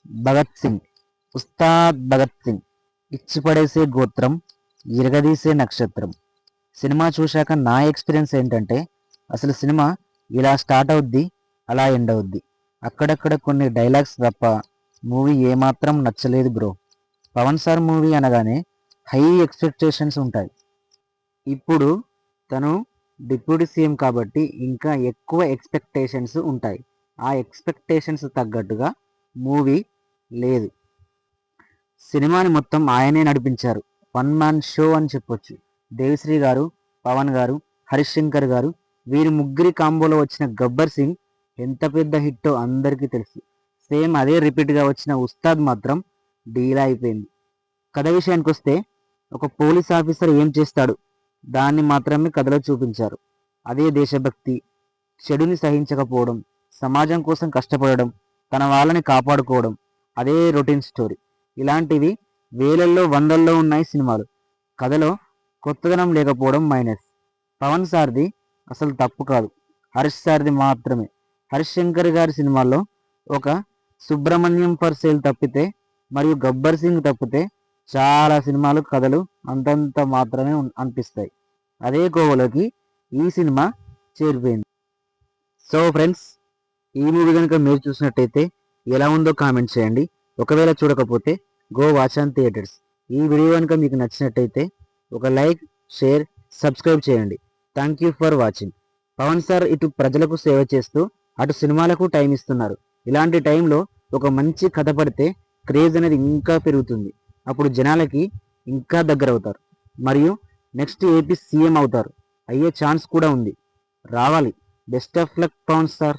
భగత్ సింగ్, ఉస్తాద్ భగత్ సింగ్. ఇచ్చిపడేసే గోత్రం, ఇరగదీసే నక్షత్రం. సినిమా చూశాక నా ఎక్స్పీరియన్స్ ఏంటంటే, అసలు సినిమా ఇలా స్టార్ట్ అవుద్ది, అలా ఎండ్ అవుద్ది. అక్కడక్కడ కొన్ని డైలాగ్స్ తప్ప మూవీ ఏమాత్రం నచ్చలేదు బ్రో. పవన్ సార్ మూవీ అనగానే హై ఎక్స్పెక్టేషన్స్ ఉంటాయి. ఇప్పుడు తను డిప్యూటీ సీఎం కాబట్టి ఇంకా ఎక్కువ ఎక్స్పెక్టేషన్స్ ఉంటాయి. ఆ ఎక్స్పెక్టేషన్స్ తగ్గట్టుగా మూవీ లేదు. సినిమాని మొత్తం ఆయనే నడిపించారు. వన్ మ్యాన్ షో అని చెప్పొచ్చు. దేవిశ్రీ గారు, పవన్ గారు, హరీష్ శంకర్ గారు, వీరి ముగ్గురి కాంబోలో వచ్చిన గబ్బర్ సింగ్ ఎంత పెద్ద హిట్టో అందరికీ తెలుసు. సేమ్ అదే రిపీట్గా వచ్చిన ఉస్తాద్ మాత్రం డీలా అయిపోయింది. కథ విషయానికి వస్తే, ఒక పోలీస్ ఆఫీసర్ ఏం చేస్తాడు దాన్ని మాత్రమే కథలో చూపించారు. అదే దేశభక్తి, చెడుని సహించకపోవడం, సమాజం కోసం కష్టపడడం, తన వాళ్ళని కాపాడుకోవడం, అదే రొటీన్ స్టోరీ. ఇలాంటివి వేలల్లో వందల్లో ఉన్నాయి సినిమాలు. కథలో కొత్తదనం లేకపోవడం మైనస్. పవన్ సార్ది అసలు తప్పు కాదు, హరీష్ సార్ది మాత్రమే. హరీష్ శంకర్ గారి సినిమాల్లో ఒక సుబ్రహ్మణ్యం ఫర్ సేల్ తప్పితే, మరియు గబ్బర్ సింగ్ తప్పితే చాలా సినిమాలు కథలు అంతంత మాత్రమే అనిపిస్తాయి. అదే కోవలోకి ఈ సినిమా చేరిపోయింది. సో ఫ్రెండ్స్, ఈ మూవీ కనుక మీరు చూసినట్టయితే ఎలా ఉందో కామెంట్ చేయండి. ఒకవేళ చూడకపోతే గో వాచ్ ఆన్ థియేటర్స్. ఈ వీడియో కనుక మీకు నచ్చినట్టయితే ఒక లైక్, షేర్, సబ్స్క్రైబ్ చేయండి. Thank you for watching. Pawan sir ఇటు ప్రజలకు సేవ చేస్తూ అటు సినిమాలకు టైం ఇస్తున్నారు. ఇలాంటి టైంలో ఒక మంచి కథ పడితే క్రేజ్ అనేది ఇంకా పెరుగుతుంది. అప్పుడు జనాలకి ఇంకా దగ్గర అవుతారు, మరియు నెక్స్ట్ ఏపీ సీఎం అవుతారు. అయ్యే ఛాన్స్ కూడా ఉంది. రావాలి. Best of luck Pawan sir.